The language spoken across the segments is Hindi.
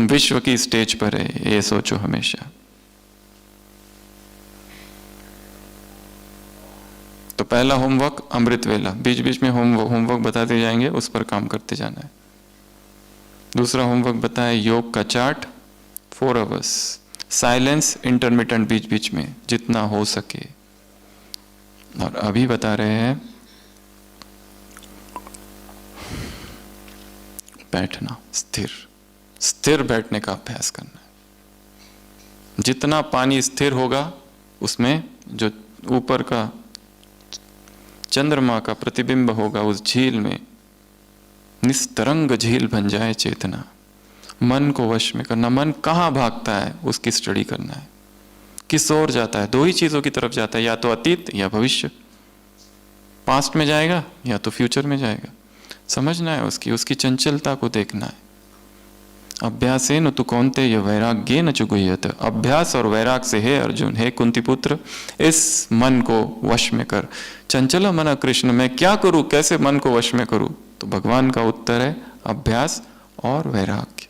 विश्व की स्टेज पर है, ये सोचो हमेशा। तो पहला होमवर्क अमृत वेला, बीच बीच में होमवर्क बताते जाएंगे, उस पर काम करते जाना है। दूसरा होमवर्क बताया योग का चार्ट 4 आवर्स, साइलेंस इंटरमिटेंट बीच बीच में जितना हो सके। और अभी बता रहे हैं बैठना, स्थिर बैठने का अभ्यास करना है। जितना पानी स्थिर होगा उसमें जो ऊपर का चंद्रमा का प्रतिबिंब होगा, उस झील में निस्तरंग झील बन जाए चेतना। मन को वश में करना, मन कहाँ भागता है उसकी स्टडी करना है, किस ओर जाता है। 2 ही चीजों की तरफ जाता है, या तो अतीत या भविष्य, पास्ट में जाएगा या तो फ्यूचर में जाएगा। समझना है उसकी चंचलता को देखना है। अभ्यासेन तु कौन्तेय वैराग्येन च गुह्यते, अभ्यास और वैराग से हे अर्जुन, हे कुंती पुत्र, इस मन को वश में कर। चंचल मन कृष्ण, मैं क्या करूं, कैसे मन को वश में करूं? तो भगवान का उत्तर है अभ्यास और वैराग्य।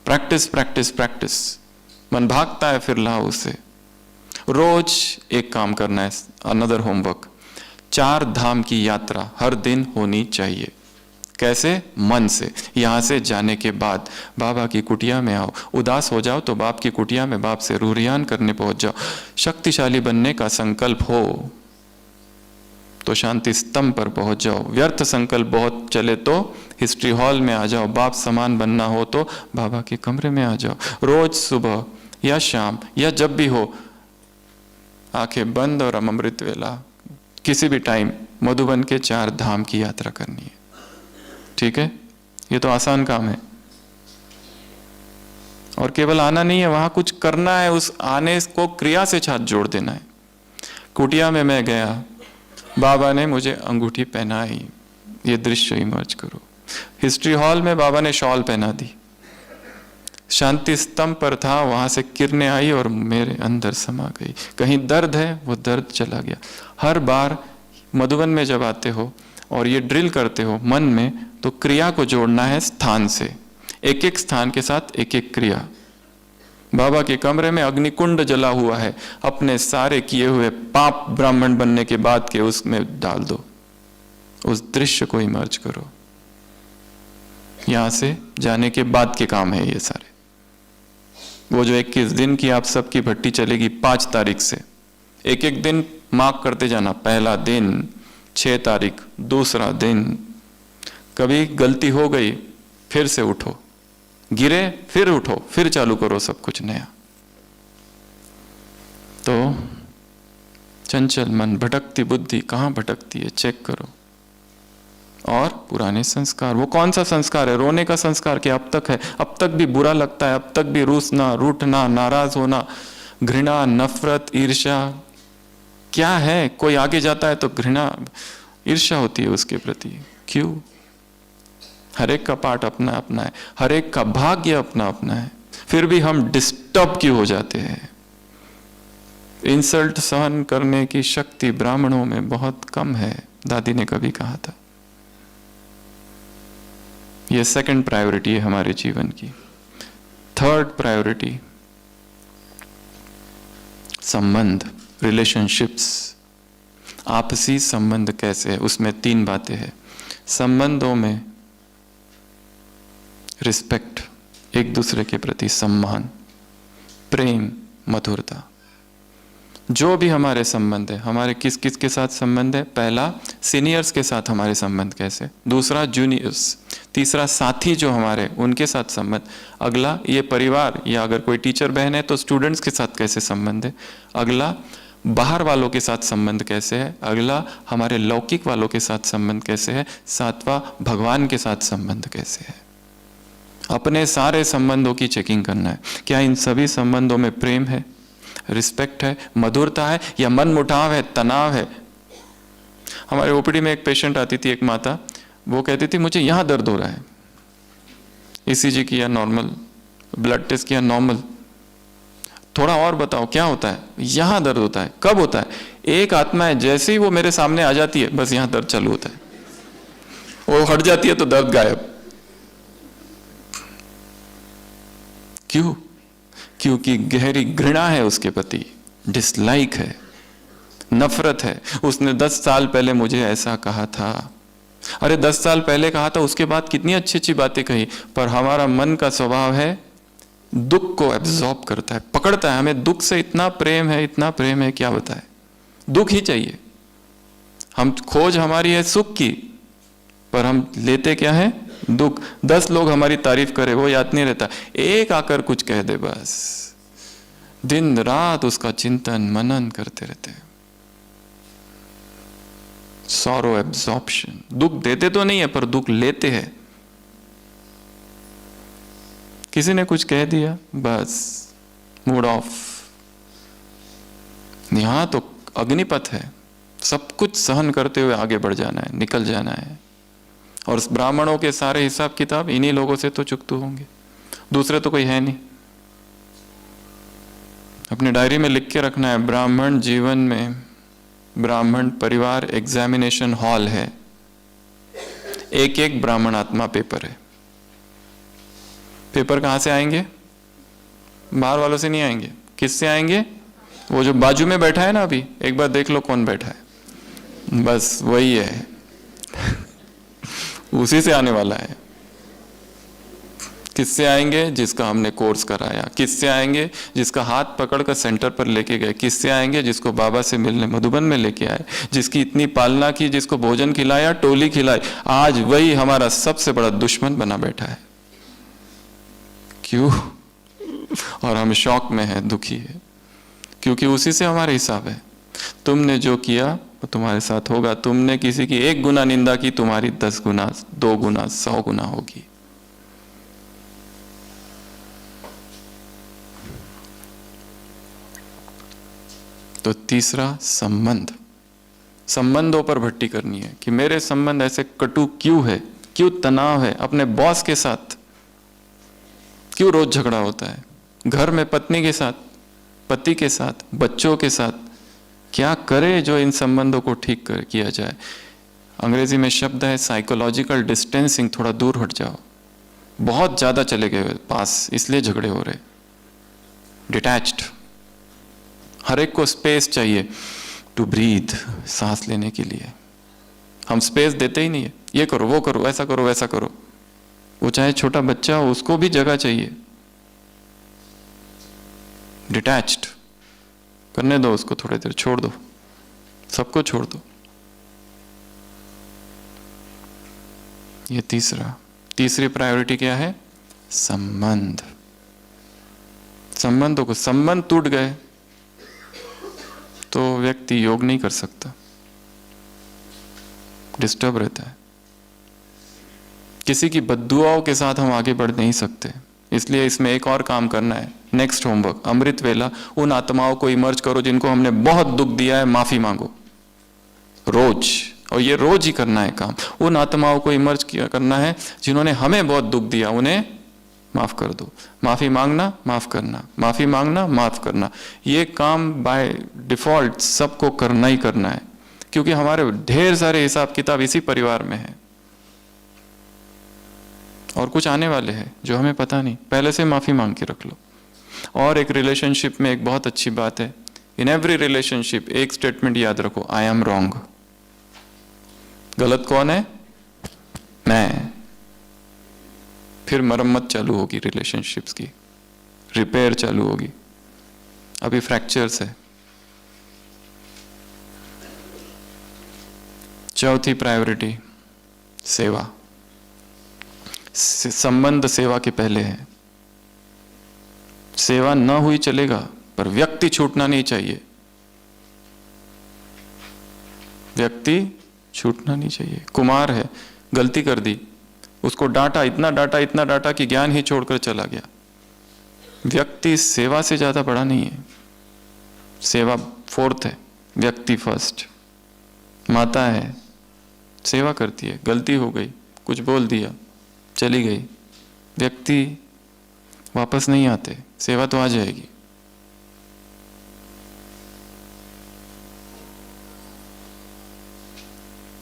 Practice practice practice. मन भागता है फिर लाओ उसे। रोज एक काम करना है, अनदर होमवर्क, 4 धाम की यात्रा हर दिन होनी चाहिए। कैसे? मन से। यहां से जाने के बाद बाबा की कुटिया में आओ, उदास हो जाओ तो बाप की कुटिया में बाप से रूरियान करने पहुंच जाओ। शक्तिशाली बनने का संकल्प हो तो शांति स्तंभ पर पहुंच जाओ। व्यर्थ संकल्प बहुत चले तो हिस्ट्री हॉल में आ जाओ। बाप समान बनना हो तो बाबा के कमरे में आ जाओ। रोज सुबह या शाम या जब भी हो, आंखें बंद और अमृत वेला, किसी भी टाइम मधुबन के 4 धाम की यात्रा करनी है। ठीक है, ये तो आसान काम है। और केवल आना नहीं है, वहां कुछ करना है। उस आने को क्रिया से साथ जोड़ देना है। कुटिया में मैं गया, बाबा ने मुझे अंगूठी पहनाई, ये दृश्य इमर्ज करो। हिस्ट्री हॉल में बाबा ने शॉल पहना दी। शांति स्तंभ पर था, वहां से किरणें आई और मेरे अंदर समा गई। कहीं दर्द है, वो दर्द चला गया। हर बार मधुबन में जब आते हो और ये ड्रिल करते हो मन में, तो क्रिया को जोड़ना है स्थान से। एक एक स्थान के साथ एक एक क्रिया। बाबा के कमरे में अग्निकुंड जला हुआ है, अपने सारे किए हुए पाप ब्राह्मण बनने के बाद के उसमें डाल दो। उस दृश्य को इमर्ज करो। यहां से जाने के बाद के काम है ये सारे। वो जो 21 दिन की आप सबकी भट्टी चलेगी 5 तारीख से, एक एक दिन मार्क करते जाना। पहला दिन 6 तारीख, दूसरा दिन। कभी गलती हो गई फिर से उठो, गिरे फिर उठो, फिर चालू करो सब कुछ नया। तो चंचल मन, भटकती बुद्धि कहां भटकती है चेक करो। और पुराने संस्कार, वो कौन सा संस्कार है? रोने का संस्कार क्या अब तक है? अब तक भी बुरा लगता है, अब तक भी रूसना, रूठना, नाराज होना, घृणा, नफरत, ईर्ष्या क्या है? कोई आगे जाता है तो घृणा, ईर्ष्या होती है उसके प्रति। क्यों? हर एक का पार्ट अपना अपना है, हर एक का भाग्य अपना अपना है, फिर भी हम डिस्टर्ब क्यों हो जाते हैं? इंसल्ट सहन करने की शक्ति ब्राह्मणों में बहुत कम है, दादी ने कभी कहा था। यह 2nd प्रायोरिटी है हमारे जीवन की। 3rd प्रायोरिटी संबंध, रिलेशनशिप्स। आपसी संबंध कैसे है, उसमें 3 बातें हैं। संबंधों में रिस्पेक्ट, एक दूसरे के प्रति सम्मान, प्रेम, मधुरता। जो भी हमारे संबंध है, हमारे किस किस के साथ संबंध है? पहला सीनियर्स के साथ हमारे संबंध कैसे, दूसरा जूनियर्स, तीसरा साथी जो हमारे उनके साथ संबंध, अगला ये परिवार या अगर कोई टीचर बहन है तो स्टूडेंट्स के साथ कैसे संबंध है, अगला बाहर वालों के साथ संबंध कैसे है, अगला हमारे लौकिक वालों के साथ संबंध कैसे है, 7वां भगवान के साथ संबंध कैसे है। अपने सारे संबंधों की चेकिंग करना है। क्या इन सभी संबंधों में प्रेम है, रिस्पेक्ट है, मधुरता है, या मन मुटाव है, तनाव है? हमारे ओपीडी में एक पेशेंट आती थी, एक माता, वो कहती थी मुझे यहां दर्द हो रहा है, ईसीजी किया नॉर्मल, ब्लड टेस्ट किया नॉर्मल, थोड़ा और बताओ क्या होता है? यहां दर्द होता है। कब होता है? एक आत्मा है, जैसे ही वो मेरे सामने आ जाती है बस यहां दर्द चालू होता है, वो हट जाती है तो दर्द गायब। क्यों? क्योंकि गहरी घृणा है उसके प्रति, डिसलाइक है, नफरत है। उसने 10 साल पहले मुझे ऐसा कहा था। अरे 10 साल पहले कहा था, उसके बाद कितनी अच्छी अच्छी बातें कही, पर हमारा मन का स्वभाव है दुख को एब्जॉर्ब करता है, पकड़ता है। हमें दुख से इतना प्रेम है, इतना प्रेम है, क्या बताए, दुख ही चाहिए। हम खोज हमारी है सुख की, पर हम लेते क्या है, दुख। 10 लोग हमारी तारीफ करे वो याद नहीं रहता, एक आकर कुछ कह दे बस, दिन रात उसका चिंतन मनन करते रहते हैं। सॉरो एब्जॉर्प्शन, दुख देते तो नहीं है पर दुख लेते हैं। किसी ने कुछ कह दिया बस मूड ऑफ। यहां तो अग्निपथ है, सब कुछ सहन करते हुए आगे बढ़ जाना है, निकल जाना है। और ब्राह्मणों के सारे हिसाब किताब इन्हीं लोगों से तो चुकते होंगे, दूसरे तो कोई है नहीं। अपने डायरी में लिख के रखना है, ब्राह्मण जीवन में ब्राह्मण परिवार एग्जामिनेशन हॉल है, एक एक ब्राह्मण आत्मा पेपर है। पेपर कहां से आएंगे? बाहर वालों से नहीं आएंगे। किससे आएंगे? वो जो बाजू में बैठा है ना, अभी एक बार देख लो कौन बैठा है, बस वही है उसी से आने वाला है। किससे आएंगे? जिसका हमने कोर्स कराया। किससे आएंगे? जिसका हाथ पकड़कर सेंटर पर लेके गए। किससे आएंगे? जिसको बाबा से मिलने मधुबन में लेके आए, जिसकी इतनी पालना की, जिसको भोजन खिलाया, टोली खिलाई। आज वही हमारा सबसे बड़ा दुश्मन बना बैठा है। क्यों? और हम शौक में हैं, दुखी है, क्योंकि उसी से हमारे हिसाब है। तुमने जो किया वो तुम्हारे साथ होगा। तुमने किसी की 1 गुना निंदा की, तुम्हारी 10 गुना, 2 गुना, 100 गुना होगी। तो तीसरा, संबंध। संबंधों पर भट्टी करनी है कि मेरे संबंध ऐसे कटु क्यों है, क्यों तनाव है। अपने बॉस के साथ क्यों रोज झगड़ा होता है, घर में पत्नी के साथ, पति के साथ, बच्चों के साथ। क्या करे जो इन संबंधों को ठीक किया जाए। अंग्रेजी में शब्द है साइकोलॉजिकल डिस्टेंसिंग, थोड़ा दूर हट जाओ। बहुत ज्यादा चले गए पास, इसलिए झगड़े हो रहे। डिटैच्ड, हर एक को स्पेस चाहिए टू ब्रीथ, सांस लेने के लिए। हम स्पेस देते ही नहीं है। ये करो, वो करो, ऐसा करो, वैसा करो। वो चाहे छोटा बच्चा हो, उसको भी जगह चाहिए। डिटैच्ड, करने दो उसको, थोड़ी देर छोड़ दो, सबको छोड़ दो। ये तीसरी प्रायोरिटी क्या है? संबंध। संबंधों को, संबंध टूट गए तो व्यक्ति योग नहीं कर सकता, डिस्टर्ब रहता है। किसी की बद्दुआओं के साथ हम आगे बढ़ नहीं सकते, इसलिए इसमें एक और काम करना है। नेक्स्ट होमवर्क, अमृत वेला, उन आत्माओं को इमर्ज करो जिनको हमने बहुत दुख दिया है, माफी मांगो रोज। और ये रोज ही करना है काम। उन आत्माओं को इमर्ज करना है जिन्होंने हमें बहुत दुख दिया, उन्हें माफ कर दो। माफी मांगना, माफ करना, माफी मांगना, माफ करना। ये काम बाय डिफॉल्ट सबको करना ही करना है, क्योंकि हमारे ढेर सारे हिसाब किताब इसी परिवार में है। और कुछ आने वाले हैं जो हमें पता नहीं, पहले से माफी मांग के रख लो। और एक रिलेशनशिप में एक बहुत अच्छी बात है, इन एवरी रिलेशनशिप एक स्टेटमेंट याद रखो, आई एम रॉन्ग। गलत कौन है? मैं। फिर मरम्मत चालू होगी, रिलेशनशिप्स की रिपेयर चालू होगी। अभी फ्रैक्चर्स है। चौथी प्रायोरिटी, सेवा। संबंध सेवा के पहले है। सेवा न हुई चलेगा, पर व्यक्ति छूटना नहीं चाहिए। व्यक्ति छूटना नहीं चाहिए। कुमार है, गलती कर दी, उसको डांटा, इतना डांटा कि ज्ञान ही छोड़कर चला गया। व्यक्ति सेवा से ज्यादा बड़ा नहीं है। सेवा फोर्थ है, व्यक्ति फर्स्ट। माता है, सेवा करती है, गलती हो गई, कुछ बोल दिया, चली गई। व्यक्ति वापस नहीं आते, सेवा तो आ जाएगी।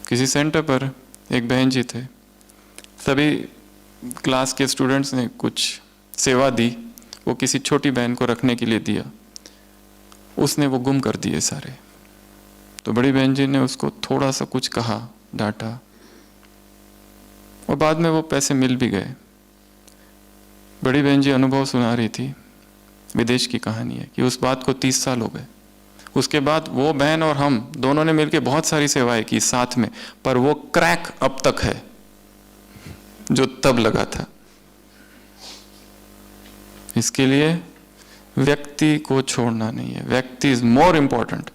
किसी सेंटर पर एक बहन जी थे, सभी क्लास के स्टूडेंट्स ने कुछ सेवा दी वो किसी छोटी बहन को रखने के लिए दिया, उसने वो गुम कर दिए सारे। तो बड़ी बहन जी ने उसको थोड़ा सा कुछ कहा, डांटा, और बाद में वो पैसे मिल भी गए। बड़ी बहन जी अनुभव सुना रही थी, विदेश की कहानी है, कि उस बात को 30 साल हो गए। उसके बाद वो बहन और हम दोनों ने मिलकर बहुत सारी सेवाएं की साथ में, पर वो क्रैक अब तक है जो तब लगा था। इसके लिए व्यक्ति को छोड़ना नहीं है, व्यक्ति इज मोर इंपॉर्टेंट।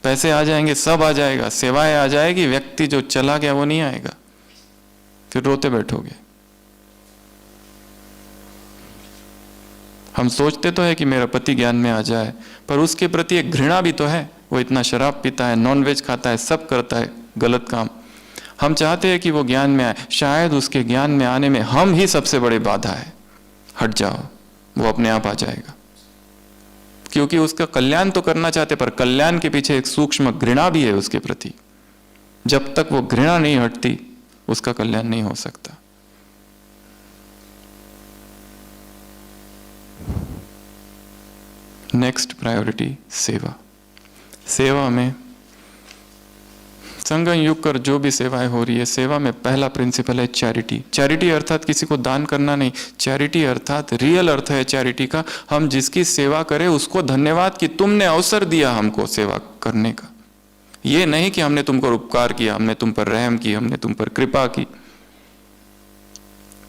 पैसे आ जाएंगे, सब आ जाएगा, सेवाएं आ जाएगी, व्यक्ति जो चला गया वो नहीं आएगा, फिर रोते बैठोगे। हम सोचते तो है कि मेरा पति ज्ञान में आ जाए, पर उसके प्रति एक घृणा भी तो है। वो इतना शराब पीता है, नॉनवेज खाता है, सब करता है गलत काम। हम चाहते हैं कि वो ज्ञान में आए, शायद उसके ज्ञान में आने में हम ही सबसे बड़े बाधा है। हट जाओ, वो अपने आप आ जाएगा, क्योंकि उसका कल्याण तो करना चाहते, पर कल्याण के पीछे एक सूक्ष्म घृणा भी है उसके प्रति। जब तक वो घृणा नहीं हटती, उसका कल्याण नहीं हो सकता। नेक्स्ट प्रायोरिटी सेवा। सेवा में संगम युग कर जो भी सेवाएं हो रही है, सेवा में पहला प्रिंसिपल है चैरिटी। चैरिटी अर्थात किसी को दान करना नहीं, चैरिटी अर्थात रियल अर्थ है चैरिटी का, हम जिसकी सेवा करें उसको धन्यवाद कि तुमने अवसर दिया हमको सेवा करने का। ये नहीं कि हमने तुम पर उपकार किया, हमने तुम पर रहम की, हमने तुम पर कृपा की।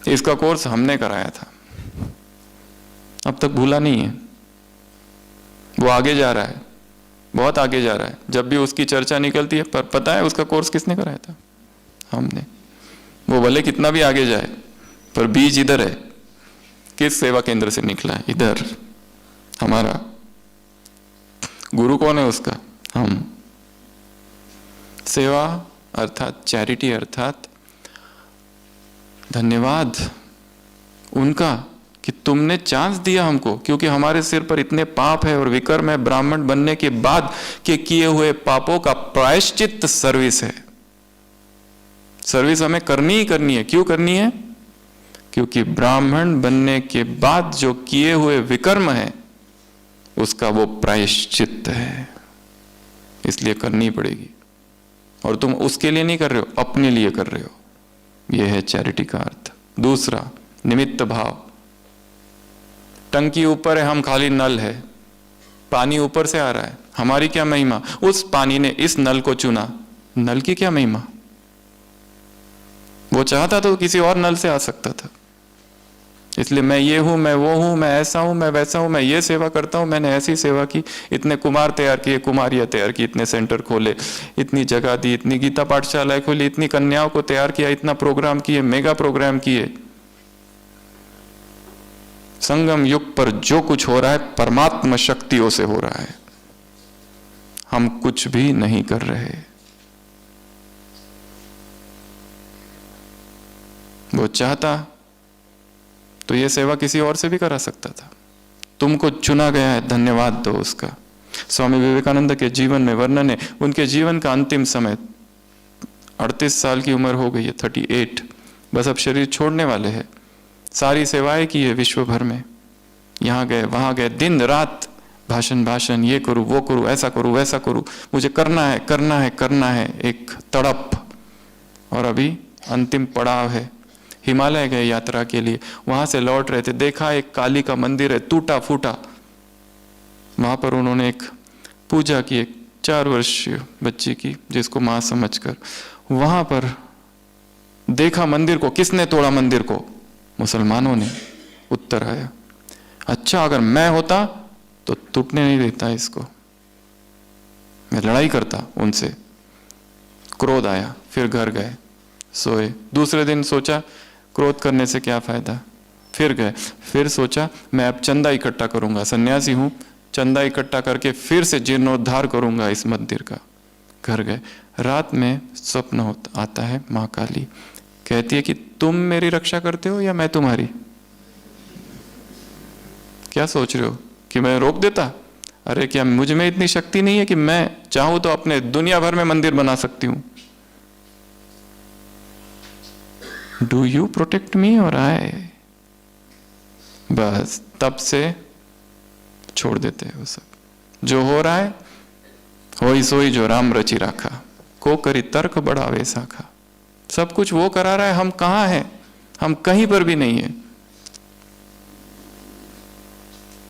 इसका कोर्स हमने कराया था, अब तक भूला नहीं है। वो आगे जा रहा है, बहुत आगे जा रहा है। जब भी उसकी चर्चा निकलती है, पर पता है उसका कोर्स किसने कराया था? हमने। वो भले कितना भी आगे जाए, पर बीज इधर है। किस सेवा केंद्र से निकला है? इधर। हमारा गुरु कौन है उसका? हम। सेवा अर्थात चैरिटी अर्थात धन्यवाद उनका कि तुमने चांस दिया हमको, क्योंकि हमारे सिर पर इतने पाप है और विकर्म है ब्राह्मण बनने के बाद के किए हुए पापों का प्रायश्चित सर्विस है। सर्विस हमें करनी ही करनी है। क्यों करनी है? क्योंकि ब्राह्मण बनने के बाद जो किए हुए विकर्म है उसका वो प्रायश्चित है, इसलिए करनी पड़ेगी। और तुम उसके लिए नहीं कर रहे हो, अपने लिए कर रहे हो। यह है चैरिटी का अर्थ। दूसरा, निमित्त भाव। टंकी ऊपर है, हम खाली नल है, पानी ऊपर से आ रहा है, हमारी क्या महिमा? उस पानी ने इस नल को चुना, नल की क्या महिमा? वो चाहता तो किसी और नल से आ सकता था। इसलिए मैं ये हूं, मैं वो हूं, मैं ऐसा हूं, मैं वैसा हूं, मैं ये सेवा करता हूं, मैंने ऐसी सेवा की, इतने कुमार तैयार किए, कुमारियां तैयार की, इतने सेंटर खोले, इतनी जगह दी, इतनी गीता पाठशालाएं खोली, इतनी कन्याओं को तैयार किया, इतना प्रोग्राम किए, मेगा प्रोग्राम किए। संगम युग पर जो कुछ हो रहा है परमात्मा शक्तियों से हो रहा है, हम कुछ भी नहीं कर रहे। वो चाहता तो ये सेवा किसी और से भी करा सकता था। तुमको चुना गया है, धन्यवाद दो उसका। स्वामी विवेकानंद के जीवन में वर्णन है, उनके जीवन का अंतिम समय, 38 साल की उम्र हो गई है, 38, बस अब शरीर छोड़ने वाले हैं। सारी सेवाएं की है विश्व भर में, यहाँ गए वहां गए, दिन रात भाषण, ये करूं वो करूं, ऐसा करूं वैसा करूं, मुझे करना है करना है करना है, एक तड़प। और अभी अंतिम पड़ाव है, हिमालय गए यात्रा के लिए, वहां से लौट रहे थे, देखा एक काली का मंदिर है टूटा फूटा, वहां पर उन्होंने एक पूजा की, एक 4 वर्षीय बच्ची की, जिसको मां समझकर। वहां पर देखा मंदिर को, किसने तोड़ा मंदिर को? मुसलमानों ने। उत्तर आया, अच्छा अगर मैं होता तो टूटने नहीं देता इसको, मैं लड़ाई करता उनसे। क्रोध आया, फिर घर गए, सोए। दूसरे दिन सोचा क्रोध करने से क्या फायदा, फिर गए, फिर सोचा मैं अब चंदा इकट्ठा करूंगा, सन्यासी हूं, चंदा इकट्ठा करके फिर से जीर्णोद्धार करूंगा इस मंदिर का। घर गए, रात में स्वप्न आता है, मां काली कहती है कि तुम मेरी रक्षा करते हो या मैं तुम्हारी? क्या सोच रहे हो कि मैं रोक देता? अरे क्या मुझ में इतनी शक्ति नहीं है कि मैं चाहूं तो अपने दुनिया भर में मंदिर बना सकती हूं? डू यू प्रोटेक्ट मी और आई? बस तब से छोड़ देते हैं वो सब। जो हो रहा है होई सोई जो राम रची राखा, को करी तर्क बढ़ावे साखा। सब कुछ वो करा रहा है, हम कहाँ हैं? हम कहीं पर भी नहीं है।